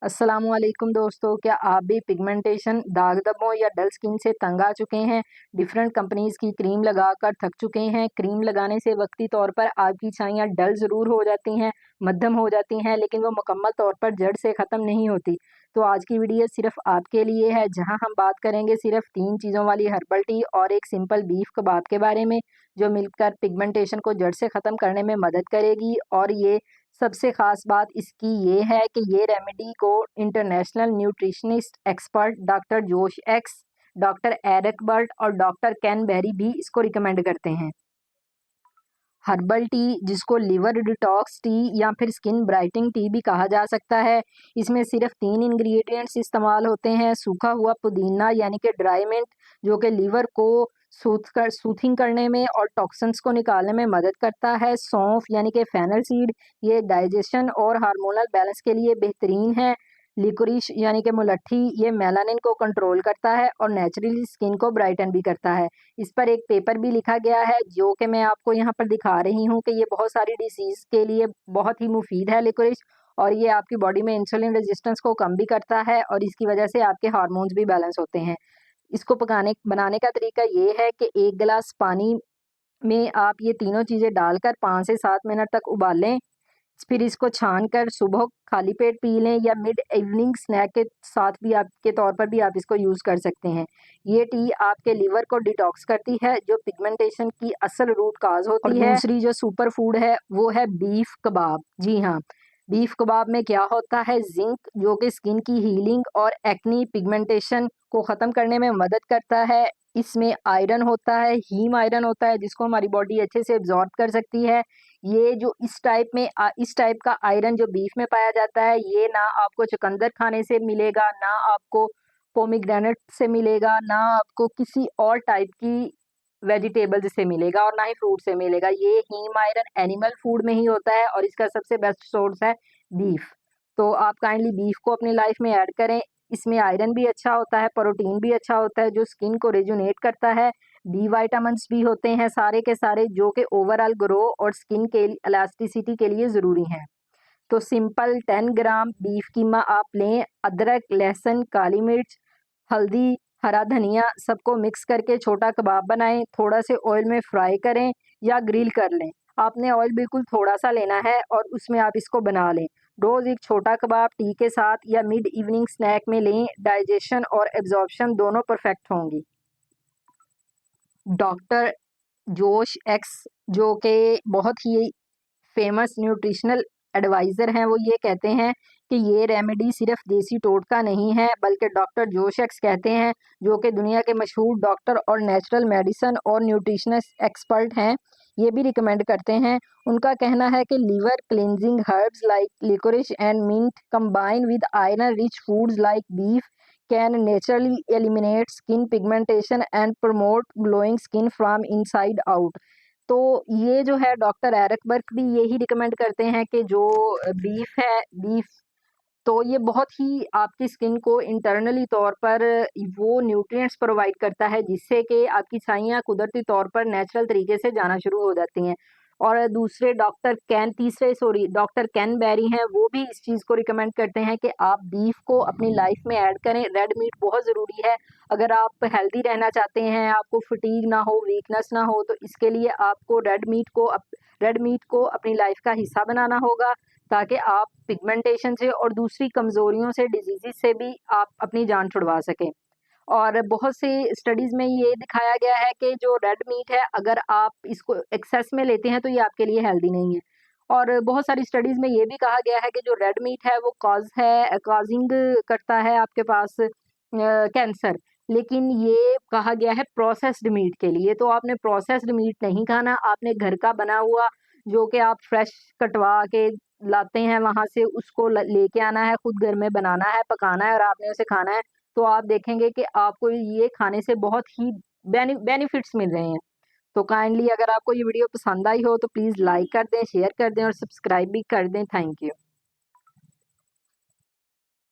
अस्सलामुअलैकुम दोस्तों, क्या आप भी पिगमेंटेशन, दाग धब्बों या डल स्किन से तंग आ चुके हैं? डिफरेंट कंपनीज़ की क्रीम लगाकर थक चुके हैं? क्रीम लगाने से वक्ती तौर पर आपकी छाइयाँ डल ज़रूर हो जाती हैं, मध्यम हो जाती हैं, लेकिन वो मुकम्मल तौर पर जड़ से ख़त्म नहीं होती। तो आज की वीडियो सिर्फ आपके लिए है, जहाँ हम बात करेंगे सिर्फ 3 चीज़ों वाली हर्बल टी और एक सिंपल बीफ कबाब के बारे में, जो मिलकर पिगमेंटेशन को जड़ से ख़त्म करने में मदद करेगी। और ये सबसे ख़ास बात इसकी ये है कि ये रेमेडी को इंटरनेशनल न्यूट्रिशनिस्ट एक्सपर्ट डॉक्टर जोश एक्स, डॉक्टर एरिक बर्ट और डॉक्टर केन बेरी भी इसको रिकमेंड करते हैं। हर्बल टी, जिसको लिवर डिटॉक्स टी या फिर स्किन ब्राइटनिंग टी भी कहा जा सकता है, इसमें सिर्फ 3 इंग्रेडिएंट्स इस्तेमाल होते हैं। सूखा हुआ पुदीना यानी कि ड्राई मिंट, जो कि लिवर को सूथिंग करने में और टॉक्सिन्स को निकालने में मदद करता है। सौंफ यानी कि फेनल सीड, ये डाइजेशन और हार्मोनल बैलेंस के लिए बेहतरीन है। लिकोरिश यानी कि मुलट्ठी, ये मेलानिन को कंट्रोल करता है और नेचुरली स्किन को ब्राइटन भी करता है। इस पर एक पेपर भी लिखा गया है, जो कि मैं आपको यहाँ पर दिखा रही हूँ कि ये बहुत सारी डिसीज़ के लिए बहुत ही मुफीद है लिकोरिश, और ये आपकी बॉडी में इंसुलिन रेजिस्टेंस को कम भी करता है और इसकी वजह से आपके हार्मोन्स भी बैलेंस होते हैं। इसको बनाने का तरीका ये है कि 1 गिलास पानी में आप ये तीनों चीज़ें डालकर 5 से 7 मिनट तक उबालें। फिर इसको छान कर सुबह खाली पेट पी लें या मिड इवनिंग स्नैक के साथ भी आप के तौर पर भी आप इसको यूज़ कर सकते हैं। ये टी आपके लिवर को डिटॉक्स करती है, जो पिगमेंटेशन की असल रूट काज़ होती है। और दूसरी जो सुपर फूड है, वो है बीफ कबाब। जी हाँ, बीफ कबाब में क्या होता है, ज़िंक, जो कि स्किन की हीलिंग और एक्ने पिगमेंटेशन को ख़त्म करने में मदद करता है। इसमें आयरन होता है, हीम आयरन होता है, जिसको हमारी बॉडी अच्छे से एब्ज़ॉर्ब कर सकती है। ये जो इस टाइप का आयरन जो बीफ में पाया जाता है, ये ना आपको चुकंदर खाने से मिलेगा, ना आपको पोमीग्रेनेट से मिलेगा, ना आपको किसी और टाइप की वेजिटेबल से मिलेगा और ना ही फ्रूट से मिलेगा। ये हीम आयरन एनिमल फूड में ही होता है और इसका सबसे बेस्ट सोर्स है बीफ। तो आप काइंडली बीफ को अपनी लाइफ में ऐड करें। इसमें आयरन भी अच्छा होता है, प्रोटीन भी अच्छा होता है, जो स्किन को रिजुनेट करता है। बी विटामिन्स भी होते हैं सारे के सारे, जो कि ओवरऑल ग्रो और स्किन के इलास्टिसिटी के लिए ज़रूरी हैं। तो सिंपल 10 ग्राम बीफ कीमा आप लें। अदरक, लहसुन, काली मिर्च, हल्दी, हरा धनिया सबको मिक्स करके छोटा कबाब बनाएं। थोड़ा से ऑयल में फ्राई करें या ग्रिल कर लें। आपने ऑयल बिल्कुल थोड़ा सा लेना है और उसमें आप इसको बना लें। रोज़ एक छोटा कबाब टी के साथ या मिड इवनिंग स्नैक में लें। डाइजेशन और एब्जॉर्प्शन दोनों परफेक्ट होंगी। डॉक्टर जोश एक्स, जो कि बहुत ही फेमस न्यूट्रिशनल एडवाइज़र हैं, वो ये कहते हैं कि ये रेमेडी सिर्फ देसी टोटका नहीं है, बल्कि डॉक्टर जोशेक्स कहते हैं, जो कि दुनिया के मशहूर डॉक्टर और नेचुरल मेडिसिन और न्यूट्रिशनिस्ट एक्सपर्ट हैं, ये भी रिकमेंड करते हैं। उनका कहना है कि liver cleansing herbs like liquorice and mint combine with iron rich foods like beef can naturally eliminate skin pigmentation and promote glowing skin from inside out. तो ये जो है डॉक्टर एरिक बर्क भी यही रिकमेंड करते हैं कि जो बीफ तो ये बहुत ही आपकी स्किन को इंटरनली तौर पर वो न्यूट्रिएंट्स प्रोवाइड करता है, जिससे कि आपकी छाइयाँ कुदरती तौर पर नेचुरल तरीके से जाना शुरू हो जाती हैं। और डॉक्टर केन बेरी हैं, वो भी इस चीज़ को रिकमेंड करते हैं कि आप बीफ को अपनी लाइफ में ऐड करें। रेड मीट बहुत ज़रूरी है। अगर आप हेल्दी रहना चाहते हैं, आपको फटीग ना हो, वीकनेस ना हो, तो इसके लिए आपको रेड मीट को अपनी लाइफ का हिस्सा बनाना होगा, ताकि आप पिगमेंटेशन से और दूसरी कमज़ोरियों से, डिजीज़ से भी आप अपनी जान छुड़वा सकें। और बहुत से स्टडीज़ में ये दिखाया गया है कि जो रेड मीट है, अगर आप इसको एक्सेस में लेते हैं तो ये आपके लिए हेल्दी नहीं है। और बहुत सारी स्टडीज़ में ये भी कहा गया है कि जो रेड मीट है वो कॉज़िंग करता है आपके पास कैंसर। लेकिन ये कहा गया है प्रोसेस्ड मीट के लिए, तो आपने प्रोसेस्ड मीट नहीं खाना, आपने घर का बना हुआ, जो कि आप फ्रेश कटवा के लाते हैं वहाँ से, उसको लेके आना है, खुद घर में बनाना है, पकाना है और आपने उसे खाना है। तो आप देखेंगे कि आपको ये खाने से बहुत ही बेनिफिट्स मिल रहे हैं। तो काइंडली अगर आपको ये वीडियो पसंद आई हो तो प्लीज़ लाइक कर दें, शेयर कर दें और सब्सक्राइब भी कर दें। Thank you.